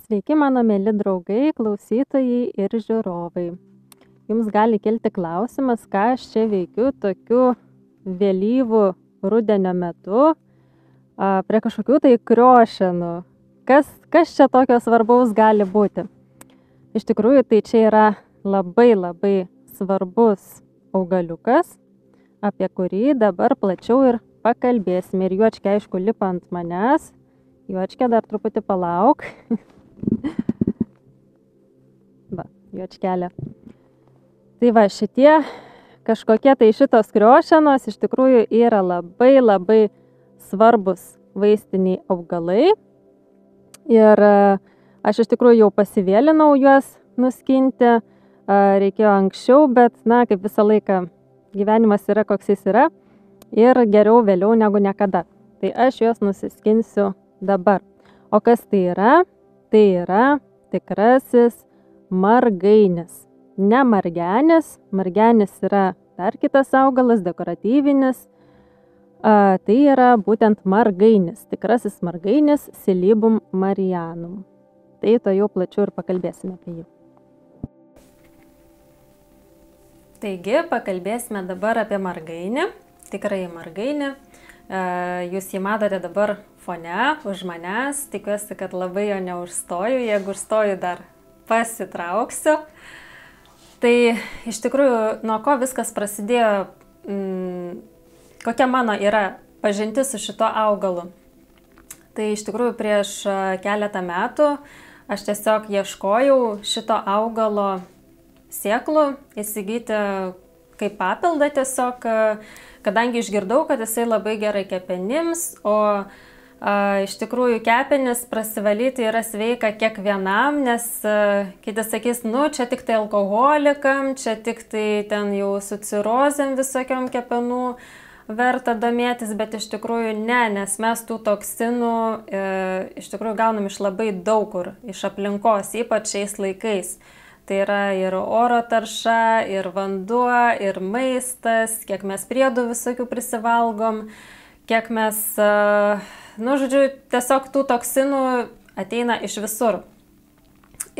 Sveiki, mano mėly draugai, klausytojai ir žiūrovai. Jums gali kilti klausimas, ką aš čia veikiu tokiu vėlyvų rudenio metu prie kažkokių tai kriošenų. Kas čia tokio svarbaus gali būti? Iš tikrųjų, tai čia yra labai svarbus augaliukas, apie kurį dabar plačiau ir pakalbėsime. Ir Juočkė, aišku, lipa ant manęs. Juočkė, dar truputį palauk. Va, Juočkelė. Tai va, šitie kažkokie tai šitos kriošenos iš tikrųjų yra labai svarbus vaistiniai augalai. Ir aš iš tikrųjų jau pasivėlinau juos nuskinti, reikėjo anksčiau, bet, kaip visą laiką gyvenimas yra koks jis yra ir geriau vėliau negu niekada. Tai aš juos nusiskinsiu dabar. O kas tai yra? Tai yra tikrasis margainis. Ne margenis. Margenis yra dar kitas augalas, dekoratyvinis. Tai yra būtent margainis. Tikrasis margainis Silybum marianum. Tai to jau plačiau ir pakalbėsime apie jį. Taigi, pakalbėsime dabar apie margainį. Tikrai margainį. Jūs jį matote dabar fone už manęs. Tikiuosi, kad labai jo neužstoju. Jeigu užstoju, dar pasitrauksiu. Tai iš tikrųjų, nuo ko viskas prasidėjo, kokia mano yra pažintis su šito augalu. Tai iš tikrųjų prieš keletą metų aš tiesiog ieškojau šito augalo sėklų įsigyti kaip papildą tiesiog, kadangi išgirdau, kad jisai labai gerai kepenims, o iš tikrųjų kepenis prasivalyti yra sveika kiekvienam, nes kiti sakys, čia tik tai alkoholikam, čia tik tai ten jau su cirozėm visokiom kepenų verta domėtis, bet iš tikrųjų ne, nes mes tų toksinų iš tikrųjų gaunam iš labai daug kur, iš aplinkos, ypač šiais laikais. Tai yra ir oro tarša, ir vanduo, ir maistas, kiek mes priedų visokių prisivalgom, kiek mes, žodžiu, tiesiog tų toksinų ateina iš visur.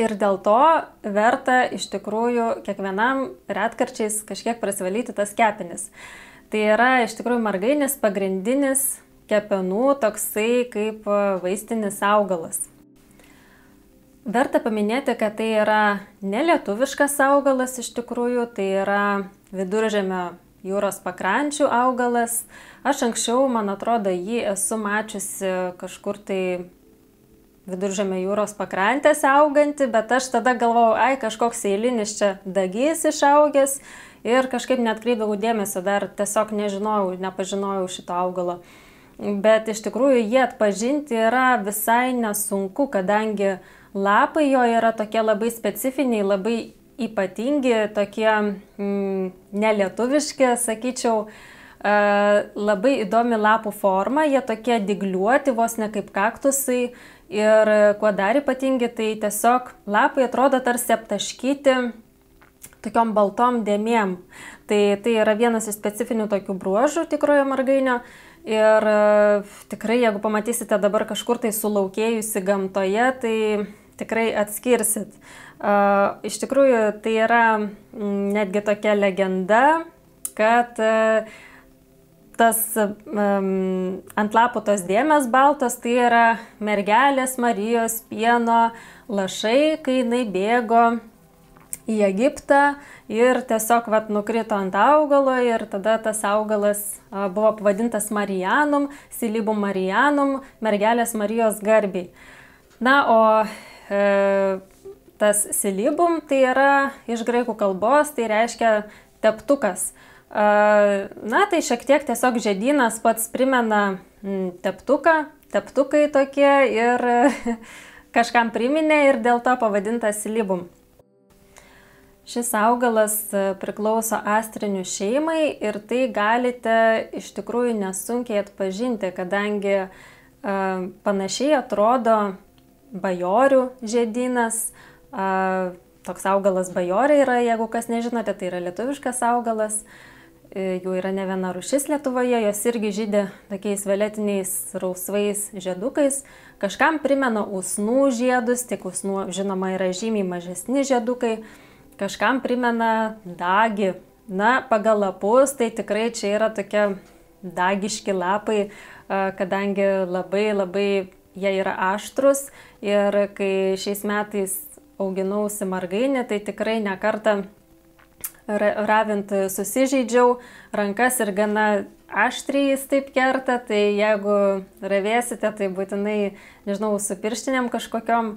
Ir dėl to verta iš tikrųjų kiekvienam retkarčiais kažkiek prasivalyti tas kepenis. Tai yra iš tikrųjų margainis pagrindinis kepenų toksai kaip vaistinis augalas. Verta paminėti, kad tai yra nelietuviškas augalas iš tikrųjų, tai yra Viduržemio jūros pakrančių augalas. Aš anksčiau, man atrodo, jį esu mačiusi kažkur tai Viduržemio jūros pakrantėse augantį, bet aš tada galvojau, kažkoks eilinis čia dagys išaugęs ir kažkaip neatkreipdavau dėmesio, dar tiesiog nepažinojau šito augalo. Bet iš tikrųjų jį atpažinti yra visai nesunku, kadangi lapai jo yra tokie labai specifiniai, labai ypatingi, tokie nelietuviški, sakyčiau, labai įdomi lapų forma, jie tokie dygliuoti, vos ne kaip kaktusai. Ir kuo dar ypatingi, tai tiesiog lapai atrodo tarsi aptaškyti tokiom baltom dėmėm. Tai yra vienas iš specifinių tokių bruožų tikrojo margainio. Ir tikrai, jeigu pamatysite dabar kažkur tai sulaukėjusi gamtoje, tai tikrai atskirsit. Iš tikrųjų, tai yra netgi tokia legenda, kad tas ant lapų tos dėmės baltos, tai yra mergelės Marijos pieno lašai, kai jinai bėgo į Egiptą ir tiesiog nukrito ant augalo ir tada tas augalas buvo pavadintas Marianum, Silybum marianum, mergelės Marijos garbei. O tas Silybum tai yra iš graikų kalbos, tai reiškia teptukas. Tai šiek tiek tiesiog žiedynas pats primena teptuką, teptukai tokie ir kažkam priminė ir dėl to pavadintas Silybum. Šis augalas priklauso astrinių šeimai ir tai galite iš tikrųjų nesunkiai atpažinti, kadangi panašiai atrodo bajorių žiedynas. Toks augalas bajorė yra, jeigu kas nežinote, tai yra lietuviškas augalas. jų yra ne viena rūšis Lietuvoje, jos irgi žydi tokiais violetiniais rausvais žiedukais. Kažkam primena usnų žiedus, tik usnų žinoma yra žymiai mažesni žiedukai, kažkam primena dagį. Na, pagal lapus, tai tikrai čia yra tokie dagiški lapai, kadangi labai jie yra aštrus ir kai šiais metais auginausi margainį, tai tikrai ne kartą ravint susižeidžiau rankas ir gana aštriai jis taip kerta, tai jeigu ravėsite, tai būtinai, nežinau, su pirštinėm kažkokiom,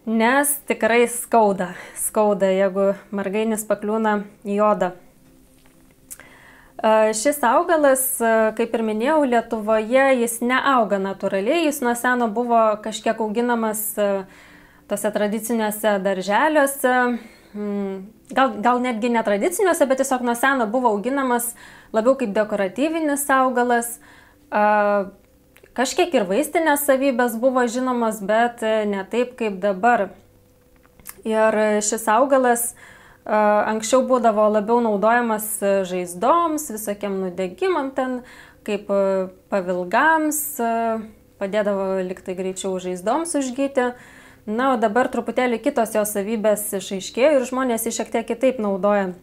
nes tikrai skauda, jeigu margainis pakliūna į odą. Šis augalas, kaip ir minėjau, Lietuvoje jis neauga natūraliai, jis nuo seno buvo kažkiek auginamas tose tradiciniuose darželiuose, gal netgi netradiciniuose, bet tiesiog nuo seno buvo auginamas labiau kaip dekoratyvinis augalas. Kažkiek ir vaistinės savybės buvo žinomos, bet ne taip kaip dabar. Ir šis augalas anksčiau būdavo labiau naudojamas žaizdoms, visokiam nudegimam ten, kaip pavilgams, padėdavo liktai greičiau žaizdoms užgyti. Na, o dabar truputėlį kitos jos savybės išaiškėjo ir žmonės jį šiek tiek kitaip naudoja.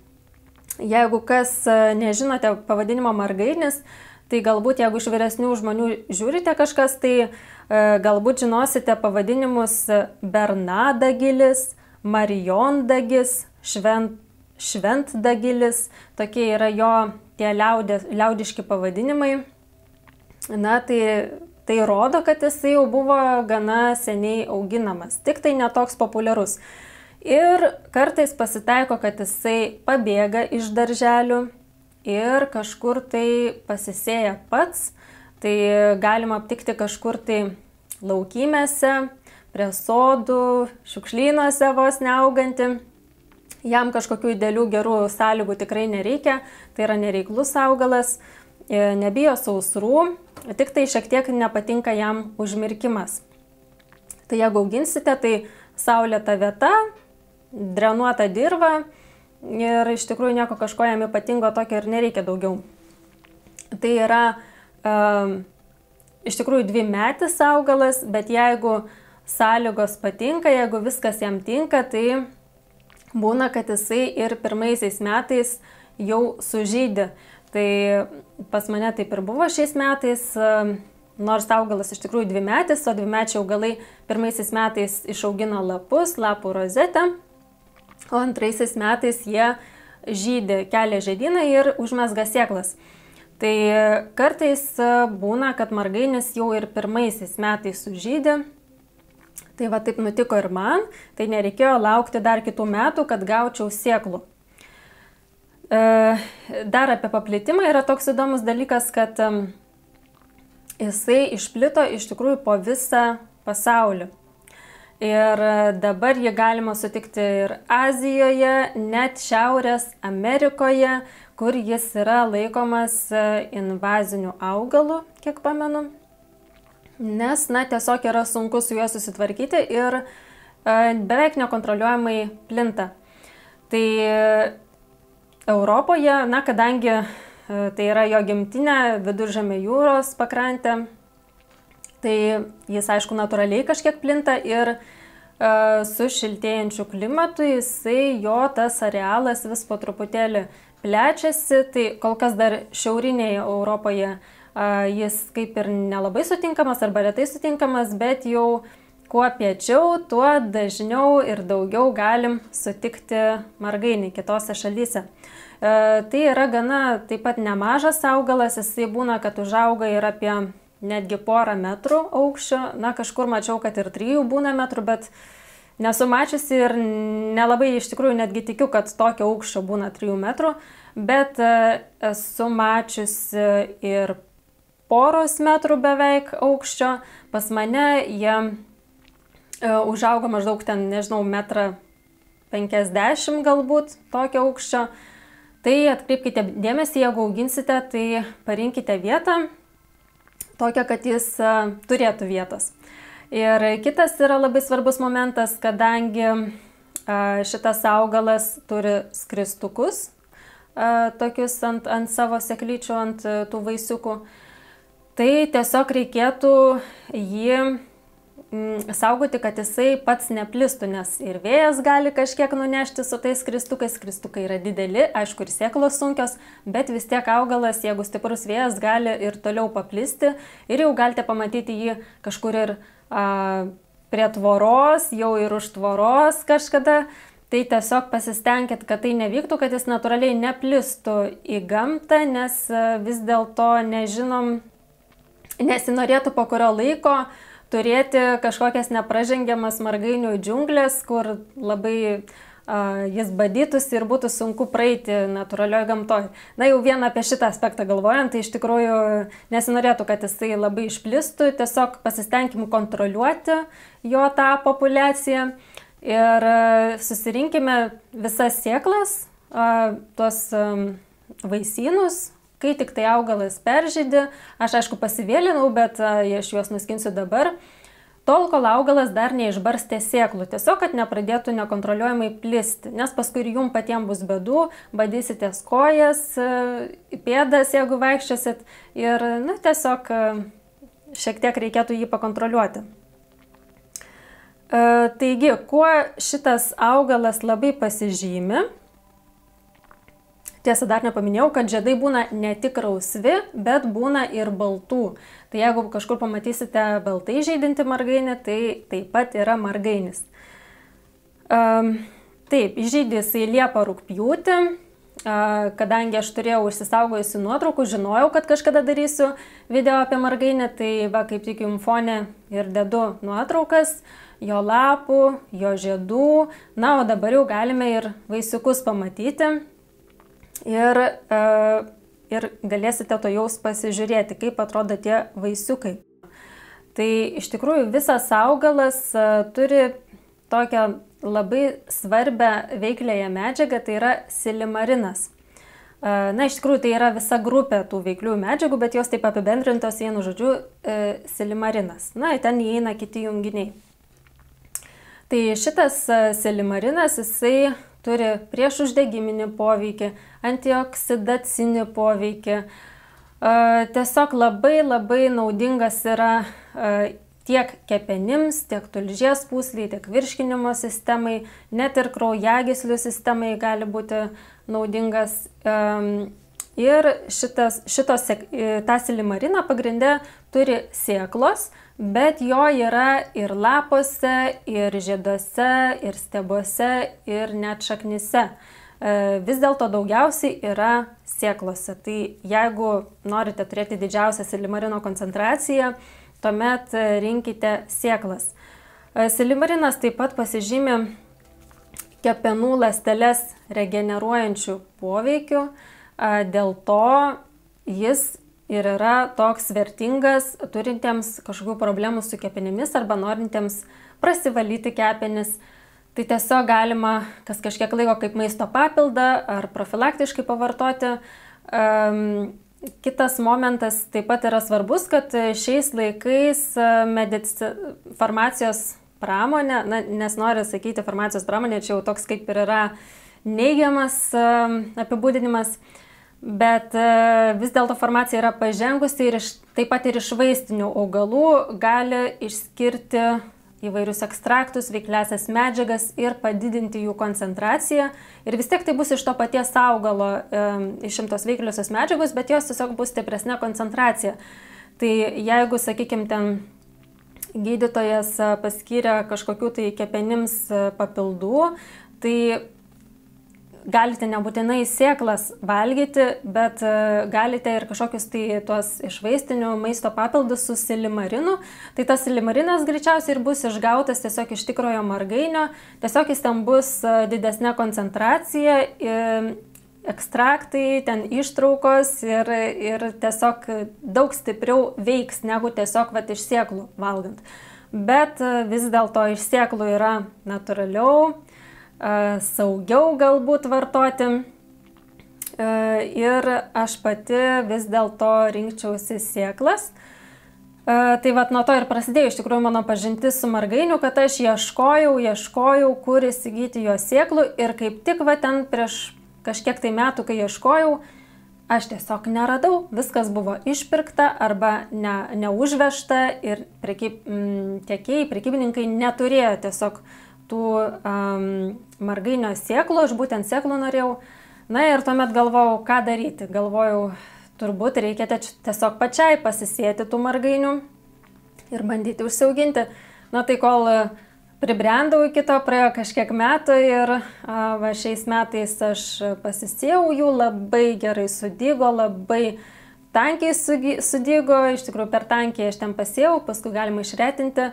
Jeigu kas nežinote pavadinimo margainis, tai galbūt jeigu iš vyresnių žmonių žiūrite kažkas, tai galbūt žinosite pavadinimus bernadagilis, marijondagis, šventdagilis, tokie yra jo tie liaudiški pavadinimai. Na, tai rodo, kad jisai jau buvo gana seniai auginamas, tik tai netoks populiarus. Ir kartais pasitaiko, kad jisai pabėga iš darželių ir kažkur tai pasisėja pats. Tai galima aptikti kažkur tai laukymėse, prie sodų, šiukšlynuose vos neauganti. Jam kažkokių idealių gerų sąlygų tikrai nereikia, tai yra nereiklus augalas, nebijo sausrų, tik tai šiek tiek nepatinka jam užmirkimas. Tai jeigu auginsite, tai saulėta vieta, drenuota dirva ir iš tikrųjų nieko kažko jam ypatingo tokio ir nereikia daugiau. Tai yra iš tikrųjų dvimetis augalas, bet jeigu sąlygos patinka, jeigu viskas jam tinka, tai būna, kad jisai ir pirmaisiais metais jau sužydi. Tai pas mane taip ir buvo šiais metais, nors augalas iš tikrųjų dvimetis, o dvimečiai augalai pirmaisiais metais išaugino lapus, lapų rozetę, o antraisiais metais jie žydi, kelia žiedyną ir užmezga sėklas. Tai kartais būna, kad margainis jau ir pirmaisiais metais sužydi. Tai va taip nutiko ir man, tai nereikėjo laukti dar kitų metų, kad gaučiau sėklų. Dar apie paplitimą yra toks įdomus dalykas, kad jisai išplito iš tikrųjų po visą pasaulį. Ir dabar jį galima sutikti ir Azijoje, net Šiaurės Amerikoje, kur jis yra laikomas invaziniu augalu, kiek pamenu. Nes, na, tiesiog yra sunku su juo susitvarkyti ir beveik nekontroliuojamai plinta. Tai Europoje, na, kadangi tai yra jo gimtinė Viduržemio jūros pakrantė, tai jis, aišku, natūraliai kažkiek plinta ir su šiltėjančiu klimatu jisai, jo tas arealas vis po truputėlį plečiasi, tai kol kas dar šiaurinėje Europoje jis kaip ir nelabai sutinkamas arba retai sutinkamas, bet jau kuo piečiau, tuo dažniau ir daugiau galim sutikti margainį kitose šalyse. Tai yra gana taip pat nemažas augalas, jisai būna, kad užauga ir apie netgi porą metrų aukščio. Na, kažkur mačiau, kad ir 3 būna metrų, bet nesu mačiusi ir nelabai iš tikrųjų netgi tikiu, kad tokio aukščio būna 3 metrų, bet esu mačiusi ir poros metrų beveik aukščio. Pas mane jie užauga maždaug ten, nežinau, 1,50 m galbūt tokio aukščio. Tai atkreipkite dėmesį, jeigu auginsite, tai parinkite vietą tokią, kad jis turėtų vietos. Ir kitas yra labai svarbus momentas, kadangi šitas augalas turi skristukus, tokius ant savo sėklyčių, ant tų vaisiukų. Tai tiesiog reikėtų jį saugoti, kad jisai pats neplistų, nes ir vėjas gali kažkiek nunešti su tais kristukais. Kristukai yra dideli, aišku, ir sėklos sunkios, bet vis tiek augalas, jeigu stiprus vėjas, gali ir toliau paplisti. Ir jau galite pamatyti jį kažkur ir prie tvoros, jau ir už tvoros kažkada. Tai tiesiog pasistengkit, kad tai nevyktų, kad jis natūraliai neplistų į gamtą, nes vis dėlto nežinom, nesinorėtų po kurio laiko turėti kažkokias nepražengiamas margainių džiunglės, kur labai jis badytųsi ir būtų sunku praeiti natūralioje gamtoje. Na, jau vien apie šitą aspektą galvojant, tai iš tikrųjų nesinorėtų, kad jisai labai išplistų, tiesiog pasistengim kontroliuoti jo tą populiaciją ir susirinkime visas sėklas, tuos vaisynus. Kai tik tai augalas peržydi, aš aišku pasivėlinau, bet aš juos nuskinsiu dabar, tol, kol augalas dar neišbarstė sėklų, tiesiog, kad nepradėtų nekontroliuojamai plisti, nes paskui ir jum patiems bus bėdų, badysitės kojas, pėdas, jeigu vaikščiosit, ir tiesiog šiek tiek reikėtų jį pakontroliuoti. Taigi, kuo šitas augalas labai pasižymi? Tiesa, dar nepaminėjau, kad žiedai būna ne tik rausvi, bet būna ir baltų. Tai jeigu kažkur pamatysite baltai žydinti margainį, tai taip pat yra margainis. Taip, žydys į Liepą rugpjūtį. Kadangi aš turėjau užsisaugojusi nuotraukų, žinojau, kad kažkada darysiu video apie margainį, tai va, kaip tik jums fone ir dedu nuotraukas, jo lapų, jo žiedų. Na, o dabar jau galime ir vaisiukus pamatyti. Ir galėsite to jaus pasižiūrėti, kaip atrodo tie vaisiukai. Tai iš tikrųjų visas augalas turi tokią labai svarbią veikliąją medžiagą, tai yra silimarinas. Na, iš tikrųjų tai yra visa grupė tų veikliųjų medžiagų, bet jos taip apibendrintos vienu žodžiu silimarinas. Na, ten įeina kiti junginiai. Tai šitas silimarinas, jisai turi priešuždegiminį poveikį, antioksidacinį poveikį. Tiesiog labai naudingas yra tiek kepenims, tiek tulžies pūslei, tiek virškinimo sistemai, net ir kraujagyslių sistemai gali būti naudingas. Ir tą silimariną pagrinde turi sėklos, bet jo yra ir lapuose, ir žieduose, ir stiebuose, ir net šaknyse. Vis dėlto daugiausiai yra sėklose. Tai jeigu norite turėti didžiausią silimarino koncentraciją, tuomet rinkite sėklas. Silimarinas taip pat pasižymi kepenų ląsteles regeneruojančių poveikių, dėl to jis ir yra toks vertingas turintiems kažkokių problemų su kepenimis arba norintiems prasivalyti kepenis. Tai tiesiog galima kas kažkiek laiko kaip maisto papildą ar profilaktiškai pavartoti. Kitas momentas taip pat yra svarbus, kad šiais laikais farmacijos pramonė, nes noriu sakyti farmacijos pramonė, čia jau toks kaip ir yra neigiamas apibūdinimas, bet vis dėlto farmacija yra pažengusi ir taip pat ir iš vaistinių augalų gali išskirti įvairius ekstraktus, veikliąsias medžiagas ir padidinti jų koncentraciją. Ir vis tiek tai bus iš to paties augalo išimtos veikliosios medžiagos, bet jos tiesiog bus stipresnė koncentracija. Tai jeigu, sakykime, ten gydytojas paskyrė kažkokių tai kepenims papildų, tai galite nebūtinai sėklas valgyti, bet galite ir kažkokius tai tuos iš vaistinių maisto papildus su silimarinu. Tai tas silimarinas greičiausiai ir bus išgautas tiesiog iš tikrojo margainio, tiesiog jis ten bus didesnė koncentracija, ekstraktai, ten ištraukos ir tiesiog daug stipriau veiks negu tiesiog iš sėklų valgant. Bet vis dėlto iš sėklų yra natūraliau, saugiau galbūt vartoti ir aš pati vis dėlto rinkčiausi sėklas. Tai nuo to ir prasidėjo iš tikrųjų mano pažintis su margainiu, kad aš ieškojau, kur įsigyti jo sėklų ir kaip tik ten prieš kažkiek tai metų, kai ieškojau, aš tiesiog neradau, viskas buvo išpirkta arba neužvežta ir tiekėjai, prekybininkai neturėjo tiesiog tų margainio sėklų, aš būtent sėklų norėjau. Na ir tuomet galvojau, ką daryti. Galvojau, turbūt reikia tiesiog pačiai pasisėti tų margainių ir bandyti užsiauginti. Na tai kol pribrendau iki to, praėjo kažkiek metų ir šiais metais aš pasisėjau, jų labai gerai sudygo, labai tankiai sudygo, iš tikrųjų per tankiai aš ten pasėjau, paskui galima išretinti.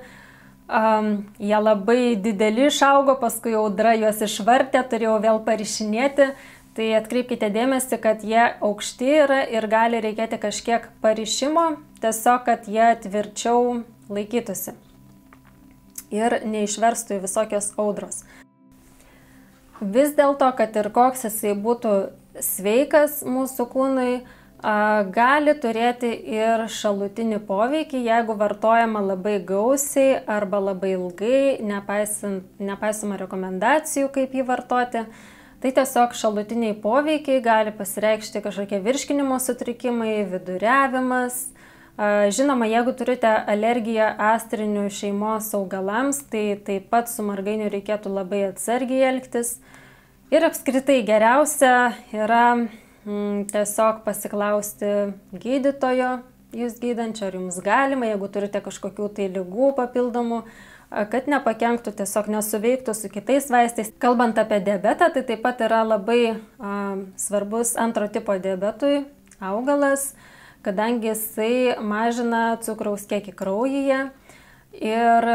Jie labai dideli išaugo, paskui audra juos išvartė, turėjau vėl parišinėti. Tai atkreipkite dėmesį, kad jie aukšti yra ir gali reikėti kažkiek parišimo, tiesiog, kad jie tvirčiau laikytųsi ir neišverstų į visokios audros. Vis dėlto, kad ir koks jisai būtų sveikas mūsų kūnui, gali turėti ir šalutinį poveikį, jeigu vartojama labai gausiai arba labai ilgai, nepaisoma rekomendacijų, kaip jį vartoti. Tai tiesiog šalutiniai poveikiai gali pasireikšti kažkokie virškinimo sutrikimai, viduriavimas. Žinoma, jeigu turite alergiją astrinių šeimos augalams, tai taip pat su margainiu reikėtų labai atsargiai elgtis. Ir apskritai geriausia yra tiesiog pasiklausti gydytojo, jūs gydančio, ar jums galima, jeigu turite kažkokių tai ligų papildomų, kad nepakenktų, tiesiog nesuveiktų su kitais vaistais. Kalbant apie diabetą, tai taip pat yra labai svarbus antro tipo diabetui augalas, kadangi jisai mažina cukraus kiekį kraujyje. Ir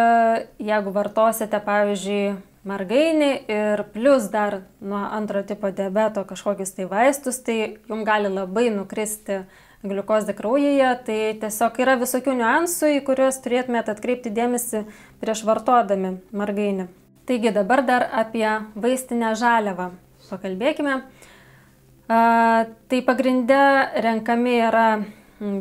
jeigu vartosite, pavyzdžiui, margainį ir plus dar nuo antro tipo diabeto kažkokius tai vaistus, tai jums gali labai nukristi gliukozė kraujyje. Tai tiesiog yra visokių niuansų, į kuriuos turėtumėte atkreipti dėmesį prieš vartodami margainį. Taigi dabar dar apie vaistinę žaliavą pakalbėkime. Tai pagrinde renkami yra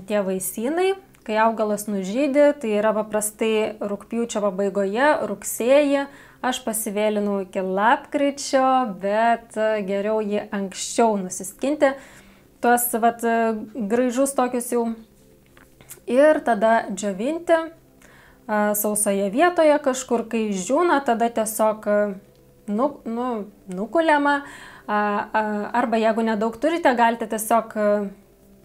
tie vaisynai, kai augalas nužydi, tai yra paprastai rugpjūčio pabaigoje, rugsėjį. Aš pasivėlinau iki lapkričio, bet geriau jį anksčiau nusiskinti, tuos graižus tokius jau. Ir tada džiovinti sausoje vietoje kažkur, kai išdžiūna, tada tiesiog nukuliama. Arba jeigu nedaug turite, galite tiesiog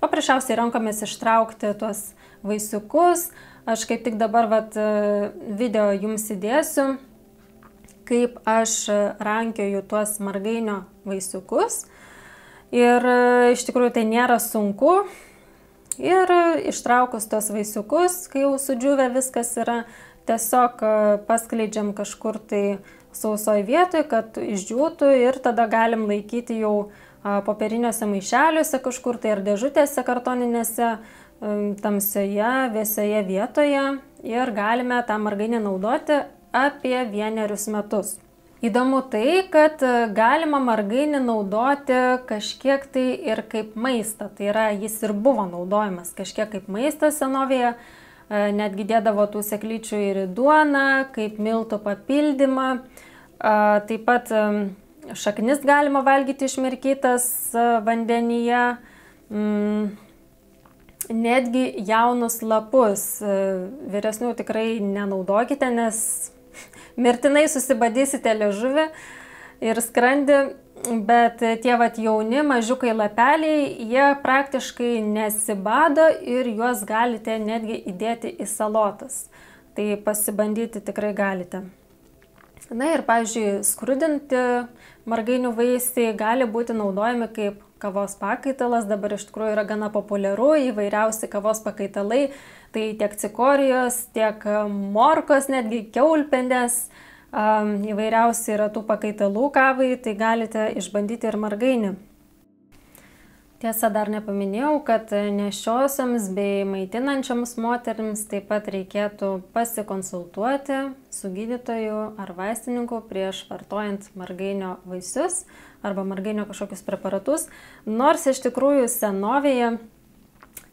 paprasčiausiai rankomis ištraukti tuos vaisiukus. Aš kaip tik dabar video jums įdėsiu, kaip aš rankioju tuos margainio vaisiukus. Ir iš tikrųjų tai nėra sunku. Ir ištraukus tuos vaisiukus, kai jau sudžiūvę viskas yra, tiesiog paskleidžiam kažkur tai sausoj vietoj, kad išdžiūtų, ir tada galim laikyti jau popieriniuose maišeliuose kažkur tai ar dėžutėse kartoninėse, tamsioje, vėsioje vietoje, ir galime tą margainį naudoti apie 1 metus. Įdomu tai, kad galima margainį naudoti kažkiek tai ir kaip maistą. Tai yra, jis ir buvo naudojamas kažkiek kaip maistas senovėje. Netgi dėdavo tų sėklyčių ir į duoną, kaip miltų papildymą. Taip pat šaknis galima valgyti išmirkytas vandenyje. Netgi jaunus lapus. Vyresnių tikrai nenaudokite, nes mirtinai susibadysite liežuvį ir skrandį, bet tie jauni mažiukai lapeliai, jie praktiškai nesibado ir juos galite netgi įdėti į salotas. Tai pasibandyti tikrai galite. Na ir, pavyzdžiui, skrudinti margainių vaisiai gali būti naudojami kaip kavos pakaitalas. Dabar iš tikrųjų yra gana populiaru, įvairiausi kavos pakaitalai. Tai tiek cikorijos, tiek morkos, netgi kiaulpienės, įvairiausi yra tų pakaitalų kavai, tai galite išbandyti ir margainį. Tiesa, dar nepaminėjau, kad nėščiosioms bei maitinančioms moterims taip pat reikėtų pasikonsultuoti su gydytoju ar vaistininku prieš vartojant margainio vaisius arba margainio kažkokius preparatus, nors iš tikrųjų senovėje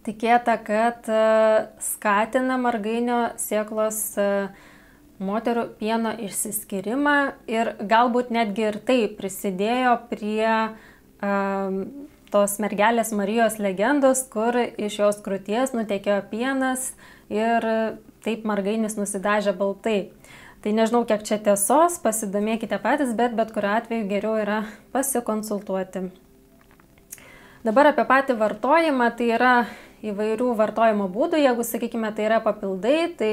tikėta, kad skatina margainio sėklos moterų pieno išsiskyrimą ir galbūt netgi ir tai prisidėjo prie tos mergelės Marijos legendos, kur iš jos krūties nutekėjo pienas ir taip margainis nusidažė baltai. Tai nežinau, kiek čia tiesos, pasidomėkite patys, bet kuriuo atveju geriau yra pasikonsultuoti. Dabar apie patį vartojimą, tai yra įvairių vartojimo būdų. Jeigu, sakykime, tai yra papildai, tai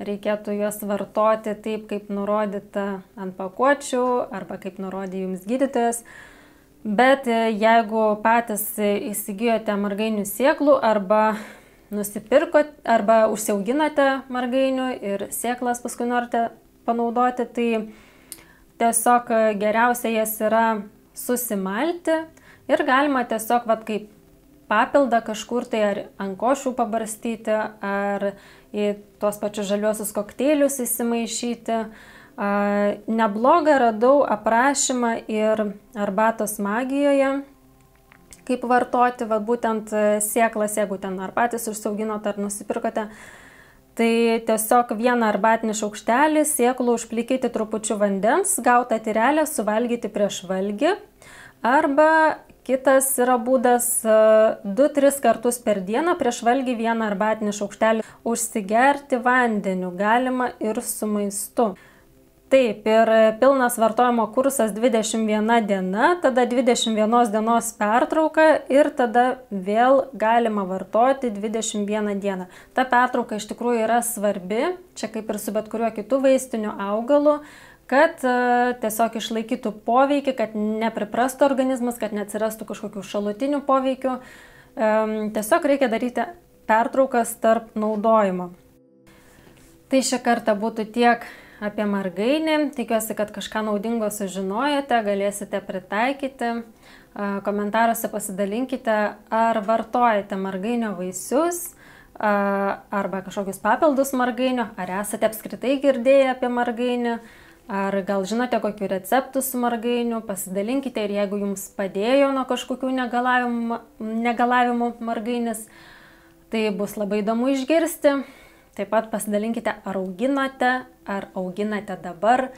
reikėtų juos vartoti taip, kaip nurodyta ant pakuočių arba kaip nurodė jums gydytojas. Bet jeigu patys įsigijote margainių sėklų arba nusipirkote arba užsiauginote margainių ir sėklas paskui norite panaudoti, tai tiesiog geriausia jas yra susimalti ir galima tiesiog kaip papildą kažkur tai ar ant košų pabarstyti, ar į tuos pačius žaliuosius kokteilius įsimaišyti. Neblogą radau aprašymą ir arbatos magijoje, kaip vartoti, būtent sėklas, jeigu ten ar patys užsiauginot, ar nusipirkote. Tai tiesiog vieną arbatinį šaukštelį sėklų užplikyti trupučiu vandens, gautą tyrelę suvalgyti prieš valgį. Arba kitas yra būdas 2-3 kartus per dieną prieš valgį vieną arbatinį šaukštelį užsigerti vandeniu, galima ir su maistu. Taip, ir pilnas vartojimo kursas 21 diena, tada 21 dienos pertrauka ir tada vėl galima vartoti 21 dieną. Ta pertrauka iš tikrųjų yra svarbi, čia kaip ir su bet kuriuo kitu vaistiniu augalu, kad tiesiog išlaikytų poveikį, kad nepriprastų organizmas, kad neatsirastų kažkokių šalutinių poveikių. Tiesiog reikia daryti pertraukas tarp naudojimo. Tai šį kartą būtų tiek apie margainį. Tikiuosi, kad kažką naudingo sužinojote, galėsite pritaikyti. Komentaruose pasidalinkite, ar vartojate margainio vaisius arba kažkokius papildus margainio, ar esate apskritai girdėję apie margainį, ar gal žinote kokių receptų su margainiu, pasidalinkite ir jeigu jums padėjo nuo kažkokių negalavimų margainis, tai bus labai įdomu išgirsti. Taip pat pasidalinkite, ar auginote, ar auginate dabar,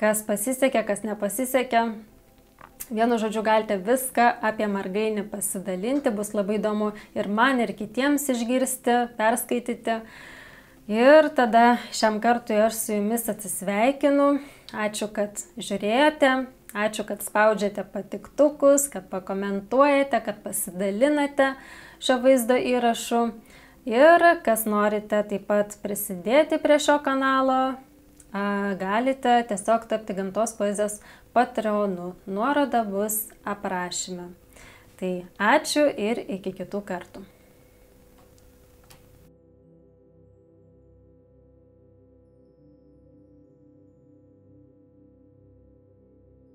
kas pasisekė, kas nepasisekė. Vienu žodžiu, galite viską apie margainį pasidalinti, bus labai įdomu ir man, ir kitiems išgirsti, perskaityti. Ir tada šiam kartui aš su jumis atsisveikinu. Ačiū, kad žiūrėjote, ačiū, kad spaudžiate patiktukus, kad pakomentuojate, kad pasidalinate šio vaizdo įrašu. Ir kas norite taip pat prisidėti prie šio kanalo, galite tiesiog tapti Gamtos poezijos Patreonu. Nuoroda bus aprašyme. Tai ačiū ir iki kitų kartų.